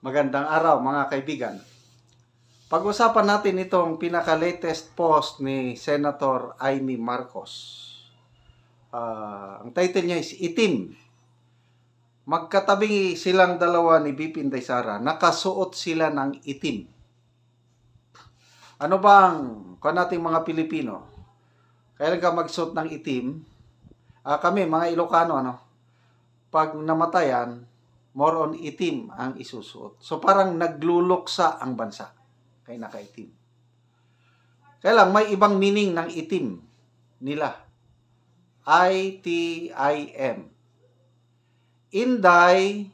Magandang araw mga kaibigan. Pag-usapan natin itong pinaka-latest post ni Senator Amy Marcos. Ang title niya is Itim. Magkatabi silang dalawa ni BP Inday Sara. Nakasuot sila ng itim. Ano bang nating mga Pilipino? Kailan ka magsuot ng itim? Kami mga Ilocano, pag namatayan, more on itim ang isusuot. So parang nagluluksa ang bansa kaya nakaitim. Kaya lang may ibang meaning ng itim nila. I-T-I-M. Inday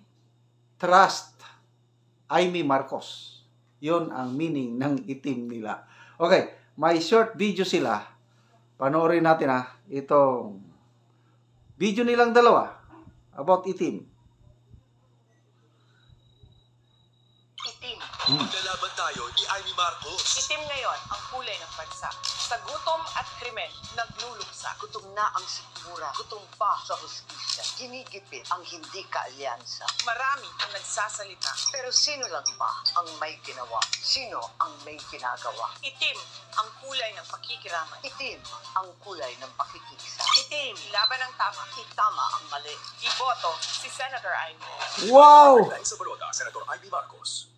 Trust Amy Marcos. Yun ang meaning ng itim nila. Okay, may short video sila. Panoorin natin itong video nilang dalawa about itim. Maglalaban tayo ni Amy Marcos. Itim ngayon ang kulay ng bansa. Sa gutom at krimen, nagluluksa. Gutom na ang sikmura, gutom pa sa hustisya. Ginigipit ang hindi kaalyansa. Marami ang nagsasalita. Pero sino lang ba ang may ginawa? Sino ang may ginagawa? Itim ang kulay ng pakikiramay. Itim ang kulay ng pakikisa. Itim, laban ng tama. Itama ang mali. Iboto si Senator Amy. Wow! Sa balota, Senator Amy Marcos.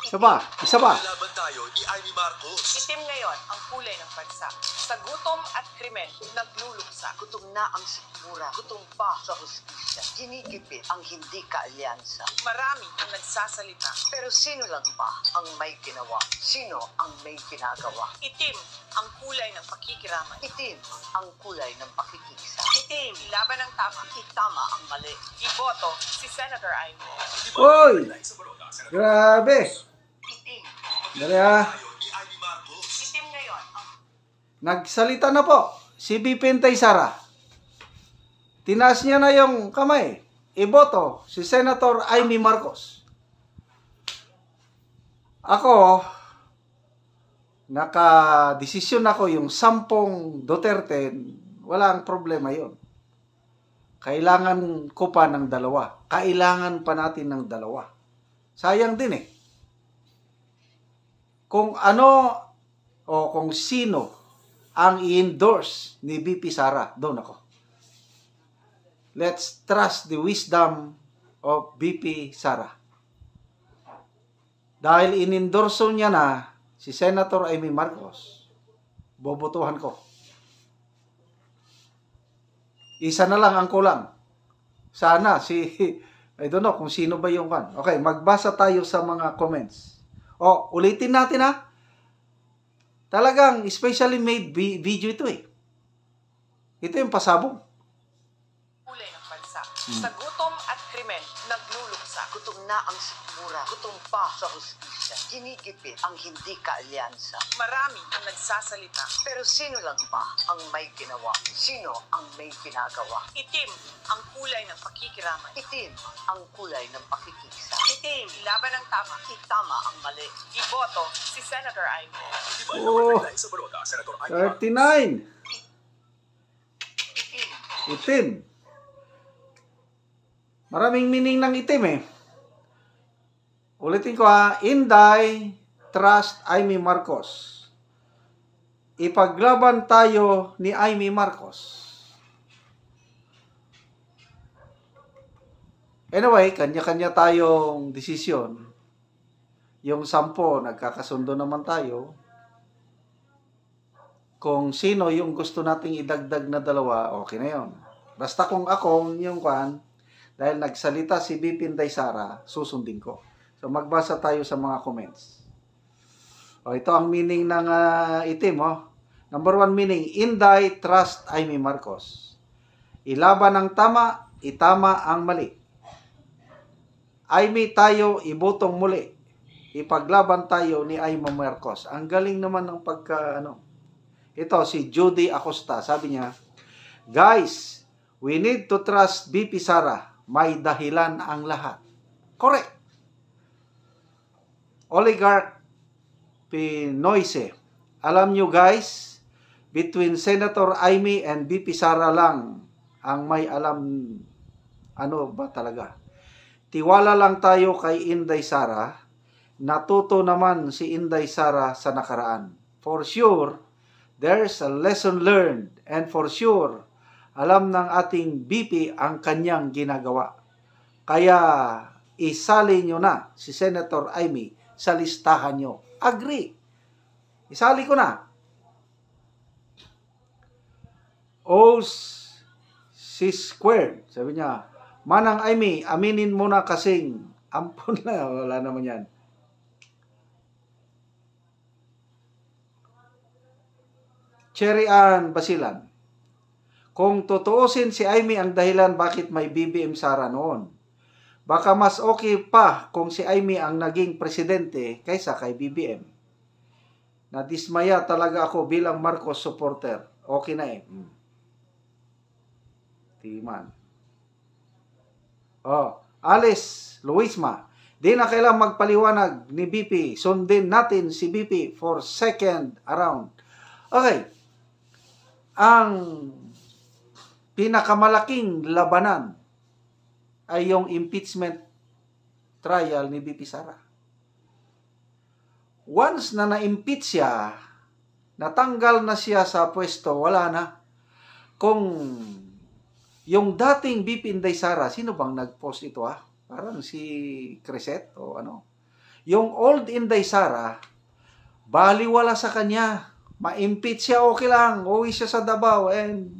Isa ba? Maglalaban tayo ni Amy Marcos. Itim ngayon ang kulay ng bansa. Sa gutom at krimen, nagluluksa. Gutom na ang sikmura, gutom pa sa hustisya. Ginigipit ang hindi kaalyansa. Marami ang nagsasalita. Pero sino lang ba ang may ginawa? Sino ang may ginagawa? Itim ang kulay ng pakikiramay. Itim ang kulay ng pakikisa. Itim, laban ng tama. Itama ang mali. Iboto si Senator Amy. Uy! Sa balota, Senator Grabe! Itim. Dali tayo ni Amy Marcos. Itim ngayon ang Nagsalita na po si BP Inday Sara. Tinaas niya na yung kamay. Iboto si Senator Amy Marcos. Ako, naka-desisyon ako yung 10 Duterte, walang problema yon. Kailangan ko pa ng dalawa. Kailangan pa natin ng dalawa. Sayang din eh. Kung ano o kung sino ang i-endorse ni BP Sara, doon ako. Let's trust the wisdom of BP Sara. Dahil in-endorso niya na si Senator Amy Marcos, bobotohan ko. Isa na lang ang kulang. Sana I don't know kung sino ba yung kan. Okay, magbasa tayo sa mga comments. Ulitin natin Talagang specially made video ito eh. Ito yung pasabog. kulay ng bansa. Sa gutom at krimen, nagluluksa. Gutom na ang sikmura, gutom pa sa hustisya. Ginigipit ang hindi kaalyansa. Marami ang nagsasalita. Pero sino lang ba ang may ginawa? Sino ang may ginagawa? Itim ang kulay ng pakikiramay. Itim ang kulay ng pakikisa. Itim, laban ng tama. Itama ang mali. Iboto si Senator Amy. Oh. Sa balota, Senator Amy Marcos. 39. Itim. Itim. Maraming meaning ng itim eh. Ulitin ko Inday Trust Amy Marcos. Ipaglaban tayo ni Amy Marcos. Anyway, kanya-kanya tayong desisyon. Yung 10, nagkakasundo naman tayo. Kung sino yung gusto nating idagdag na dalawa, okay na yun. Basta kung akong yung dahil nagsalita si BP Inday Sara, susundin ko. So magbasa tayo sa mga comments. Ito ang meaning ng itim. Number 1 meaning, Inday Trust Amy Marcos. Ilaban ang tama, itama ang mali. Amy tayo, ibutong muli. Ipaglaban tayo ni Amy Marcos. Ang galing naman ng Ito, si Judy Acosta. Sabi niya, guys, we need to trust BP Sara. May dahilan ang lahat. Correct. Oligarch Pinoise. Alam nyo guys, between Senator Amy and BP Sara lang ang may alam ano ba talaga. Tiwala lang tayo kay Inday Sara natuto naman si Inday Sara sa nakaraan. For sure, there's a lesson learned, and for sure, alam ng ating BP ang kanyang ginagawa. Kaya isali nyo na si Senator Amy sa listahan nyo. Agree. Isali ko na. C squared. Sabi niya, Manang Amy, aminin mo na kasing ampun na. Wala naman yan. Cherry Ann Basilan. Kung tutuusin si Amy ang dahilan bakit may BBM Sara noon, baka mas okay pa kung si Amy ang naging presidente kaysa kay BBM. Nadismaya talaga ako bilang Marcos supporter. Okay na eh. Timan. Alice Luisma. Di na kailangang magpaliwanag ni BP. Sundin natin si BP for second around. Okay. Ang pinakamalaking labanan ay yung impeachment trial ni BP Sara. Once na na-impeach siya, natanggal na siya sa pwesto, wala na. Kung yung dating BP Inday Sara, sino bang nag-post ito Parang si Cresset o ano. Yung old Inday Sara, baliwala sa kanya. Ma-impeach siya, okay lang. Uwi siya sa Davao and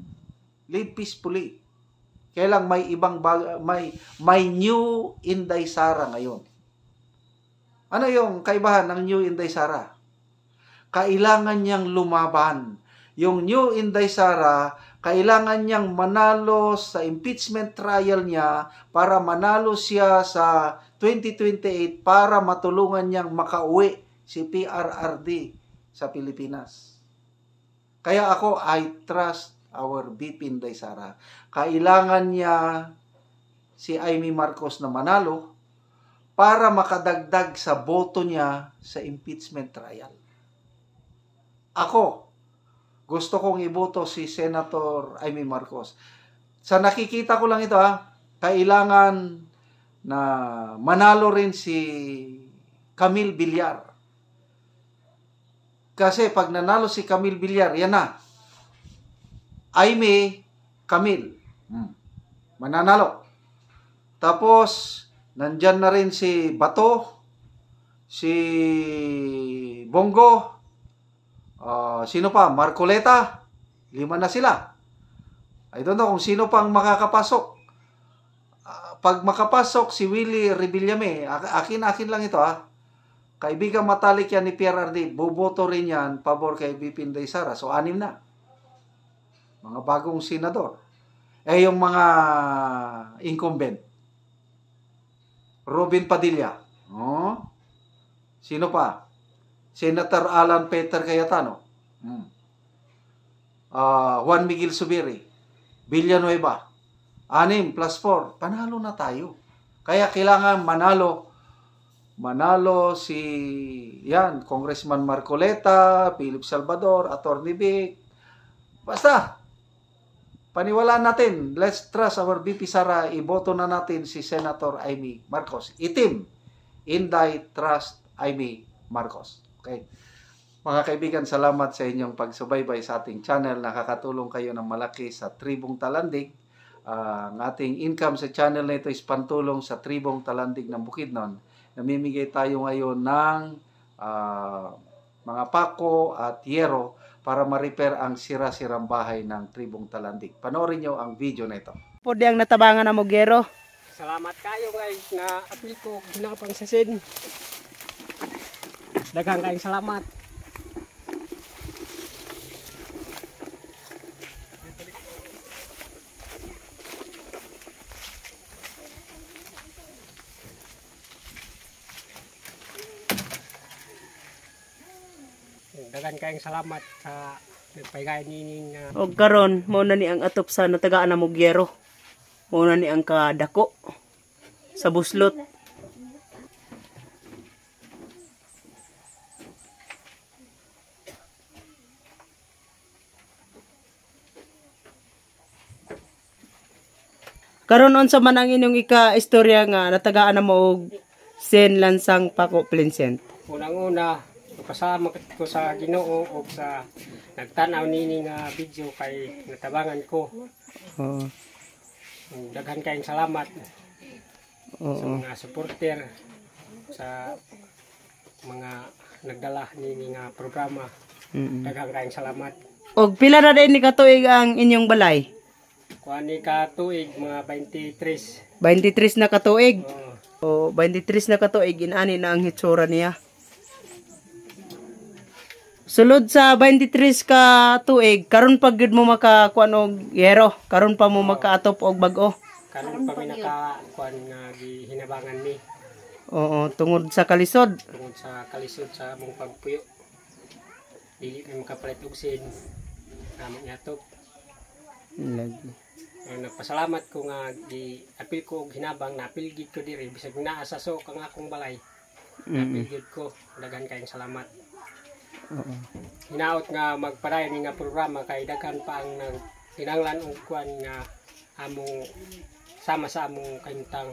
live peacefully. Kaya lang may ibang may new Inday Sara ngayon. Ano yung kaibahan ng new Inday Sara? Kailangan niyang lumaban. Yung new Inday Sara, kailangan niyang manalo sa impeachment trial niya para manalo siya sa 2028 para matulungan niyang makauwi si PRRD sa Pilipinas. Kaya ako, I trust our BP Inday Sara. Kailangan niya si Amy Marcos na manalo para makadagdag sa boto niya sa impeachment trial. Ako, gusto kong iboto si Senator Amy Marcos. Sa nakikita ko lang ito kailangan na manalo rin si Camille Villar. Kasi pag nanalo si Camille Villar, yan na. Amy, Camille. Mananalo. Tapos, nandyan na rin si Bato, si Bongo, sino pa? Marcoleta. 5 na sila. I don't know kung sino pang makakapasok. Pag makapasok si Willie Rebillame, akin lang ito Kaibigan matalik yan ni PRRD, boboto rin yan pabor kay BP Inday Sara. So, 6 na. Mga bagong senador. Yung mga incumbent. Robin Padilla. Sino pa? Senator Alan Peter Cayetano. Juan Miguel Zubiri. Villanueva. 6 plus 4. Panalo na tayo. Kaya kailangan manalo si Congressman Marcoleta, Philip Salvador, Attorney Vic. Basta, paniwalaan natin. Let's trust our BP Sara. Iboto na natin si Senator Amy Marcos. Itim. Inday Trust Amy Marcos. Okay. Mga kaibigan, salamat sa inyong pagsubaybay sa ating channel. Nakakatulong kayo ng malaki sa Tribong Talandig. Ang ating income sa channel na ito is pantulong sa Tribong Talandig ng Bukidnon. Namimigay tayo ngayon ng mga pako at yero para ma-repair ang sira-sirang bahay ng Tribong Talandig. Panoorin nyo ang video na ito. Po diyang natabangan na mo gero. Salamat kayo guys na apil ko ginapang sasin. Daghang kayong salamat. Daghang kayong salamat sa nagpaygay nining Og karon mo na ni ang atop sa natagaan na mo gero. Mo na ni ang kadako sa buslot. Karon unsa man ang inyong ika-istorya nga natagaan na mo og Sen Lansang Paco Plincent. Unang-una, pasama ko sa Ginoo o sa nagtanaw nini nga video kay natabangan ko. Oo. Daghan kayong salamat sa Oo. mga supporter, sa mga nagdala nini nga programa. Daghang kayong salamat. Og pila na din ni katuig ang inyong balay? Kuan ni ka tuig mga 23. 23 na katuig. Oh, O 23 na katuig inani na ang hitsura niya. Sulod sa 23 ka tuig, karon pag gud mo makakuan og yero, karon pa mo makaatop og bag-o. karon pa may naka kuan nga gihinabangan mi Oo, tungod sa kalisod. tungod sa kalisod sa among pagpuyo. Dili mi makapalit og sin among yatop. Lagi. Nagpasalamat ko nga di apil ko og hinabang na apil gid ko diri bisag naa sa sok ang akong balay. Apil gid ko daghan kayong salamat. Oo. Hinaot nga magpadayon ni nga programa kay daghan pa ang tinanglan og kuan nga among sama sa among kahimtang.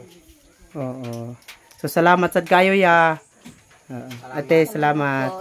Oo. So salamat sad kayo ya. Ate, salamat.